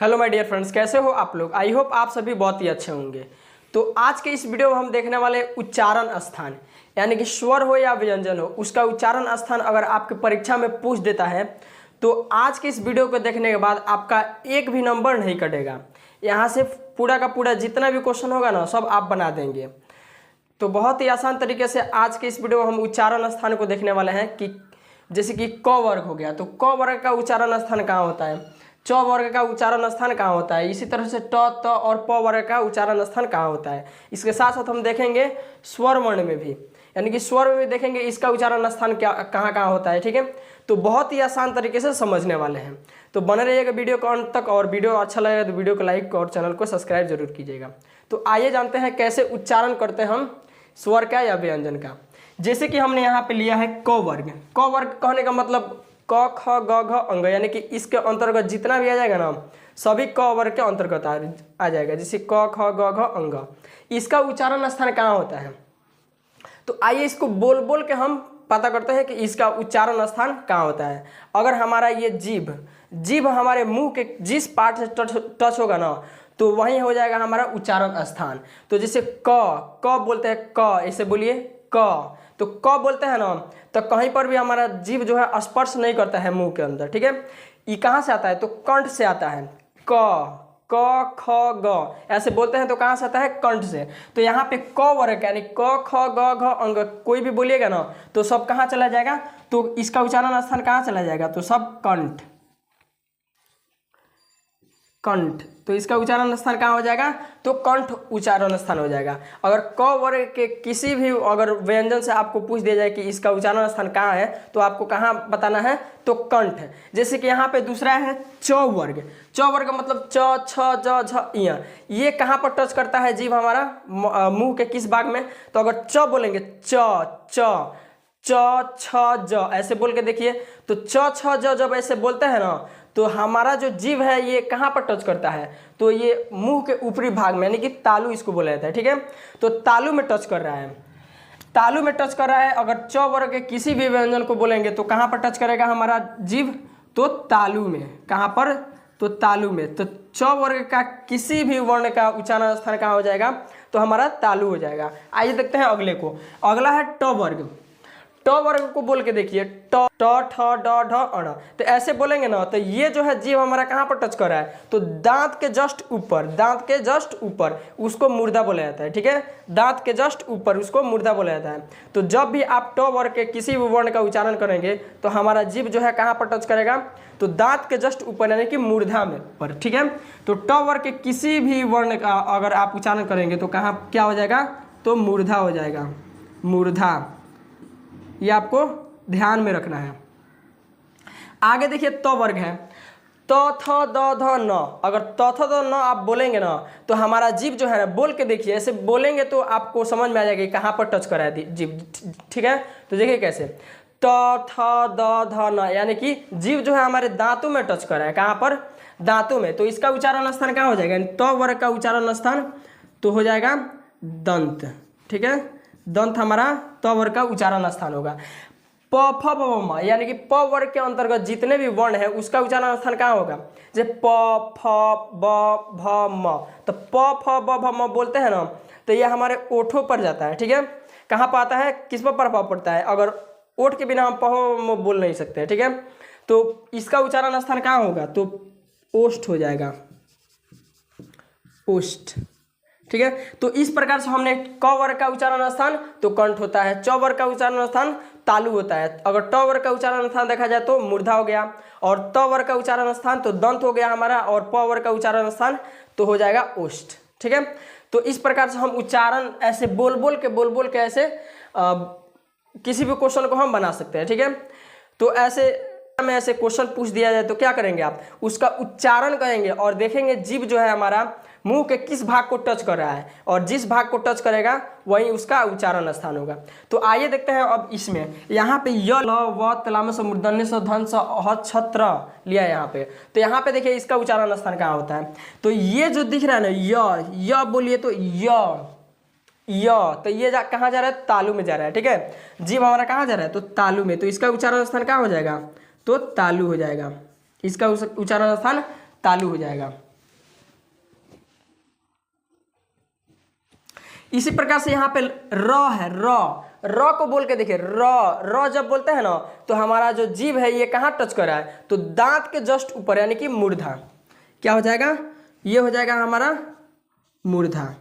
Hello my dear friends, कैसे हो आप लोग। आई होप आप सभी बहुत ही अच्छे होंगे। तो आज के इस वीडियो में हम देखने वाले उच्चारण स्थान, यानी कि स्वर हो या व्यंजन हो, उसका उच्चारण स्थान अगर आपकी परीक्षा में पूछ देता है तो आज के इस वीडियो को देखने के बाद आपका एक भी नंबर नहीं कटेगा। यहाँ से पूरा का पूरा जितना भी क्वेश्चन होगा ना, सब आप बना देंगे। तो बहुत ही आसान तरीके से आज के इस वीडियो में हम उच्चारण स्थान को देखने वाले हैं कि जैसे कि क वर्ग हो गया, तो क वर्ग का उच्चारण स्थान कहाँ होता है, च वर्ग का उच्चारण स्थान कहाँ होता है, इसी तरह से ट, त और प वर्ग का उच्चारण स्थान कहाँ होता है। इसके साथ साथ हम देखेंगे स्वर वर्ण में भी, यानी कि स्वर में भी देखेंगे इसका उच्चारण स्थान क्या कहाँ कहाँ होता है। ठीक है, तो बहुत ही आसान तरीके से समझने वाले हैं। तो बने रहिएगा वीडियो को अंत तक, और वीडियो अच्छा लगेगा तो वीडियो को लाइक और चैनल को सब्सक्राइब जरूर कीजिएगा। तो आइए जानते हैं कैसे उच्चारण करते हैं हम स्वर का या व्यंजन का। जैसे कि हमने यहाँ पे लिया है क वर्ग। क वर्ग कहने का मतलब क ख ग घ अंग, यानी कि इसके अंतर्गत जितना भी आ जाएगा ना, सभी क वर्ग के अंतर्गत आ जाएगा। जैसे क ख ग घ अंग, इसका उच्चारण स्थान कहाँ होता है। तो आइए इसको बोल बोल के हम पता करते हैं कि इसका उच्चारण स्थान कहाँ होता है। अगर हमारा ये जीभ हमारे मुंह के जिस पार्ट से टच होगा ना, तो वहीं हो जाएगा हमारा उच्चारण स्थान। तो जैसे क बोलते हैं, क ऐसे बोलिए क, तो क बोलते हैं ना, तो कहीं पर भी हमारा जीभ जो है स्पर्श नहीं करता है मुंह के अंदर। ठीक है, ये कहाँ से आता है, तो कंठ से आता है। क ख ग ऐसे बोलते हैं, तो कहाँ से आता है, कंठ से। तो यहाँ पे क वर्ग यानी क ख ग घ अंग कोई भी बोलिएगा ना, तो सब कहाँ चला जाएगा, तो इसका उच्चारण स्थान कहाँ चला जाएगा, तो सब कंठ। तो इसका उच्चारण स्थान कहाँ हो जाएगा, तो कंठ उच्चारण स्थान हो जाएगा। अगर क वर्ग के किसी भी अगर व्यंजन से आपको पूछ दिया जाए कि इसका उच्चारण स्थान कहाँ है, तो आपको कहाँ बताना है, तो कंठ। जैसे कि यहाँ पे दूसरा है च वर्ग। च वर्ग मतलब च छ ज झ य, ये कहाँ पर टच करता है जीभ हमारा, मुंह के किस भाग में। तो अगर च बोलेंगे च छ ज ऐसे बोल के देखिए, तो च छ ज जब ऐसे बोलते हैं ना, तो हमारा जो जीभ है ये कहाँ पर टच करता है, तो ये मुंह के ऊपरी भाग में, यानी कि तालू इसको बोला जाता है। ठीक है, तो तालू में टच कर रहा है, तालू में टच कर रहा है। अगर च वर्ग के किसी भी व्यंजन को बोलेंगे तो कहाँ पर टच करेगा हमारा जीभ, तो तालू में। कहाँ पर, तो तालू में। तो च वर्ग का किसी भी वर्ण का उच्चारण स्थान कहाँ हो जाएगा, तो हमारा तालू हो जाएगा। आइए देखते हैं अगले को। अगला है ट वर्ग। ट वर्ग को बोल के देखिए, ट ठ ड ढ अण, तो ऐसे बोलेंगे ना, तो ये जो है जीभ हमारा कहाँ पर टच कर रहा है, तो दांत के जस्ट ऊपर, दांत के जस्ट ऊपर, उसको मुर्दा बोला जाता है। ठीक है, दांत के जस्ट ऊपर उसको मुर्दा बोला जाता है। तो जब भी आप ट वर्ग के किसी भी वर्ण का उच्चारण करेंगे तो हमारा जीभ जो है कहाँ पर टच करेगा, तो दांत के जस्ट ऊपर, यानी कि मूर्धा में पर। ठीक है, तो ट वर्ग के किसी भी वर्ण का अगर आप उच्चारण करेंगे तो कहाँ क्या हो जाएगा, तो मूर्धा हो जाएगा, मूर्धा। ये आपको ध्यान में रखना है। आगे देखिए त वर्ग है, त थ द ध न। अगर त थ द न आप बोलेंगे ना, तो हमारा जीभ जो है ना, बोल के देखिए, ऐसे बोलेंगे तो आपको समझ में आ जाएगा कहाँ पर टच करा है जीभ। ठीक है, तो देखिए कैसे, त थ द ध न, यानी कि जीभ जो है हमारे दांतों में टच करा है। कहाँ पर, दांतों में। तो इसका उच्चारण स्थान कहाँ हो जाएगा, त वर्ग का उच्चारण स्थान तो हो जाएगा दंत। ठीक है, दंत हमारा त वर्ग का उच्चारण स्थान होगा। प फ ब भ म, यानी कि प वर्ग के अंतर्गत जितने भी वर्ण है उसका उच्चारण स्थान कहाँ होगा, जैसे प फ ब भ म। तो प फ ब भ म बोलते हैं ना, तो ये हमारे ओठों पर जाता है। ठीक है, कहाँ पर आता है, किस पर प्रभाव पड़ता है, अगर ओठ के बिना हम प बोल नहीं सकते। ठीक है, तो इसका उच्चारण स्थान कहाँ होगा, तो ओष्ठ हो जाएगा, ओष्ठ। ठीक है, तो इस प्रकार से हमने क वर्ग का उच्चारण स्थान तो कंठ होता है, च वर्ग का उच्चारण स्थान तालु होता है। अगर ट वर्ग का उच्चारण स्थान देखा जाए तो मूर्धा हो गया, और त वर्ग का उच्चारण स्थान तो दंत हो गया हमारा, और प वर्ग का उच्चारण स्थान तो हो जाएगा ओष्ठ। ठीक है, तो इस प्रकार से हम उच्चारण ऐसे बोल बोल के ऐसे किसी भी क्वेश्चन को हम बना सकते हैं। ठीक है, तो ऐसे में ऐसे क्वेश्चन पूछ दिया जाए तो क्या करेंगे आप, उसका उच्चारण करेंगे और देखेंगे जीभ जो है हमारा मुंह के किस भाग को टच कर रहा है, और जिस भाग को टच करेगा वही उसका उच्चारण स्थान होगा। तो आइए देखते हैं अब इसमें, यहाँ पे य ल व तलाम स मूर्धन्य स धन स ह छत्र लिया है यहाँ पे। तो यहाँ पे देखिए इसका उच्चारण स्थान कहाँ होता है, तो ये जो दिख रहा है ना, य बोलिए तो तो ये कहाँ जा रहा है, तालू में जा रहा है। ठीक है, जीभ हमारा कहाँ जा रहा है, तो तालू में। तो इसका उच्चारण स्थान कहाँ हो जाएगा, तो तालू हो जाएगा, इसका उच्चारण स्थान तालु हो जाएगा। इसी प्रकार से यहाँ पे र है, र को बोल के देखिए, र जब बोलते हैं ना तो हमारा जो जीभ है ये कहाँ टच कर रहा है, तो दांत के जस्ट ऊपर, यानी कि मूर्धा। क्या हो जाएगा, ये हो जाएगा हमारा मूर्धा।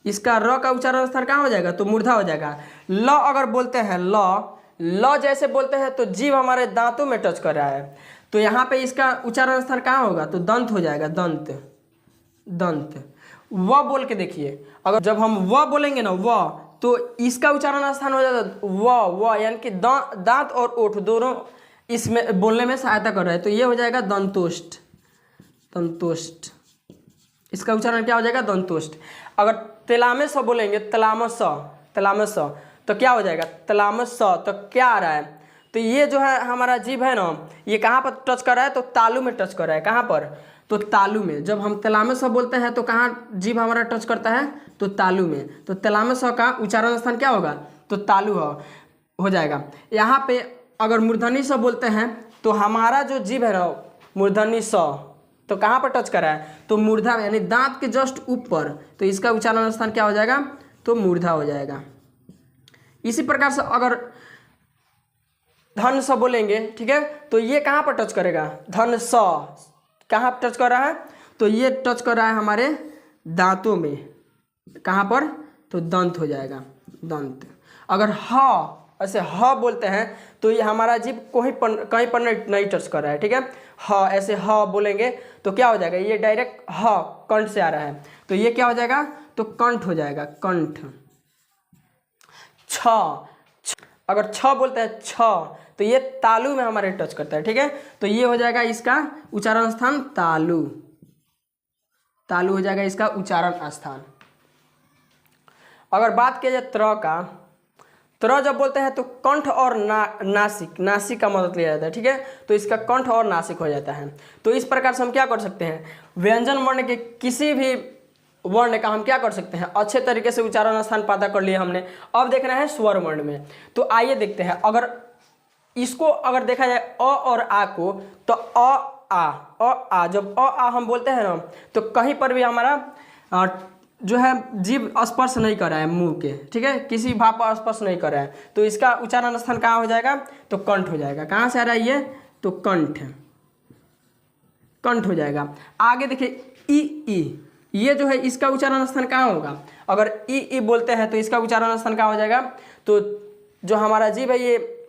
इसका र का उच्चारण स्थान कहाँ हो जाएगा, तो मूर्धा हो जाएगा। ल अगर बोलते हैं, ल जैसे बोलते हैं तो जीभ हमारे दांतों में टच कर रहा है, तो यहाँ पे इसका उच्चारण स्थान कहाँ होगा, तो दंत हो जाएगा, दंत। व बोल के देखिए, अगर जब हम व बोलेंगे ना, व, तो इसका उच्चारण स्थान हो जाएगा व, यानी कि दांत और ओठ दोनों इसमें बोलने में सहायता कर रहा है, तो ये हो जाएगा दंतोष्ठ। इसका उच्चारण क्या हो जाएगा, दंतोष्ठ। अगर तलामस बोलेंगे, तलामस, तो क्या हो जाएगा, तलामस, तो क्या आ रहा है, तो ये जो है हमारा जीभ है ना, ये कहाँ पर टच कर रहा है, तो तालू में टच कर रहा है। कहाँ पर, तो तालू में। जब हम तलामस बोलते हैं तो कहाँ जीभ हमारा टच करता है, तो तालू में। तो तलामस का उच्चारण स्थान क्या होगा, तो तालु हो जाएगा। यहाँ पे अगर मूर्धनी स बोलते हैं तो हमारा जो जीभ है ना, मूर्धनी स, तो कहाँ पर टच कर रहा है, तो मूर्धा, यानी दांत के जस्ट ऊपर, तो इसका उच्चारण स्थान क्या हो जाएगा, तो मूर्धा हो जाएगा। इसी प्रकार से अगर धन स बोलेंगे, ठीक है, तो ये कहाँ पर टच करेगा, धन स कहाँ पर टच कर रहा है, तो ये टच कर रहा है हमारे दांतों में। कहाँ पर, तो दंत हो जाएगा, दंत। अगर ह ऐसे ह बोलते हैं तो ये हमारा जीभ कहीं पर नहीं टच कर रहा है, ठीक है। ह ऐसे ह बोलेंगे तो क्या हो जाएगा, ये डायरेक्ट ह कंठ से आ रहा है, तो ये क्या हो जाएगा, तो कंठ हो जाएगा, कंठ। छ, अगर छ बोलते हैं, छ, तो ये तालू में हमारे टच करता है, ठीक है। तो ये हो जाएगा इसका उच्चारण स्थान तालु हो जाएगा इसका उच्चारण स्थान। अगर बात किया जाए त्र का, त्र जब बोलते हैं तो कंठ और नासिक का मदद लिया जाता है, ठीक है। तो इसका कंठ और नासिक हो जाता है। तो इस प्रकार से हम क्या कर सकते हैं, व्यंजन वर्ण के किसी भी वर्ण का हम क्या कर सकते हैं, अच्छे तरीके से उच्चारण स्थान पता कर लिए हमने। अब देखना है स्वर वर्ण में, तो आइए देखते हैं। अगर इसको अगर देखा जाए अ और आ को, तो अ आ जब अ आ हम बोलते हैं ना, तो कहीं पर भी हमारा जो है जीभ स्पर्श नहीं कर रहा है मुंह के, ठीक है, किसी भाव पर स्पर्श नहीं कर रहा है, तो इसका उच्चारण स्थान कहाँ हो जाएगा, तो कंठ हो जाएगा। कहाँ से आ रहा है ये, तो कंठ हो जाएगा। आगे देखिए ई, ये जो है इसका उच्चारण स्थान कहाँ होगा, अगर ई बोलते हैं तो इसका उच्चारण स्थान कहाँ हो जाएगा, तो जो हमारा जीभ है ये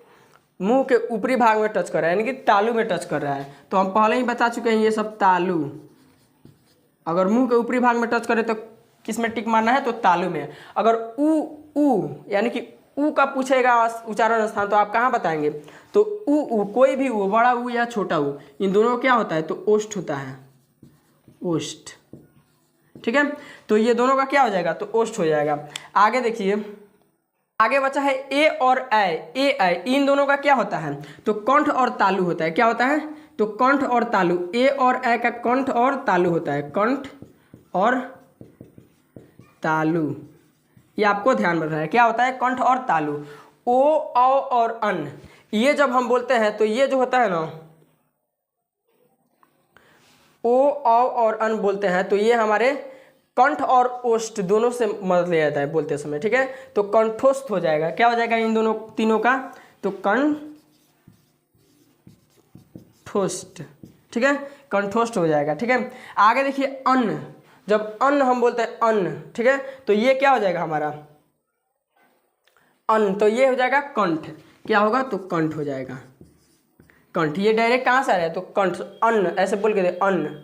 मुंह के ऊपरी भाग में टच कर रहा है, यानी कि तालू में टच कर रहा है। तो हम पहले ही बता चुके हैं ये सब तालू। अगर मुंह के ऊपरी भाग में टच करे तो किस में टिक मारना है, तो तालू में। अगर ऊ यानी कि ऊ का पूछेगा उच्चारण स्थान, तो आप कहाँ बताएंगे, तो ऊ कोई भी ऊ, बड़ा ऊ या छोटा ऊ, इन दोनों क्या होता है, तो ओष्ठ होता है, ओष्ठ, ठीक है। तो ये दोनों का क्या हो जाएगा, तो ओष्ठ हो जाएगा। आगे देखिए, आगे बचा है ए और ए, इन दोनों का क्या होता है, तो कंठ और तालु होता है। क्या होता है, तो कंठ और तालु, ए और ए का कंठ और तालु होता है, कंठ और तालु, ये आपको ध्यान में रखना है। क्या होता है, कंठ और तालु। ओ, औ और अन, ये जब हम बोलते हैं तो ये जो होता है ना, ओ, औ और अन बोलते हैं तो ये हमारे कंठ और ओष्ठ दोनों से मदद लिया जाता है बोलते समय, ठीक है। तो कंठोस्थ हो जाएगा। क्या हो जाएगा इन दोनों तीनों का, तो कंठोष्ठ, ठीक है, कंठोष्ठ हो जाएगा, ठीक है। आगे देखिए अन्न, जब अन्न हम बोलते हैं अन्न, ठीक है, तो ये क्या हो जाएगा हमारा अन्न, तो ये हो जाएगा कंठ। क्या होगा, तो कंठ हो जाएगा, कंठ। ये डायरेक्ट कहाँ से आ रहा है, तो कंठ, अन्न ऐसे बोल के दे, अन्न,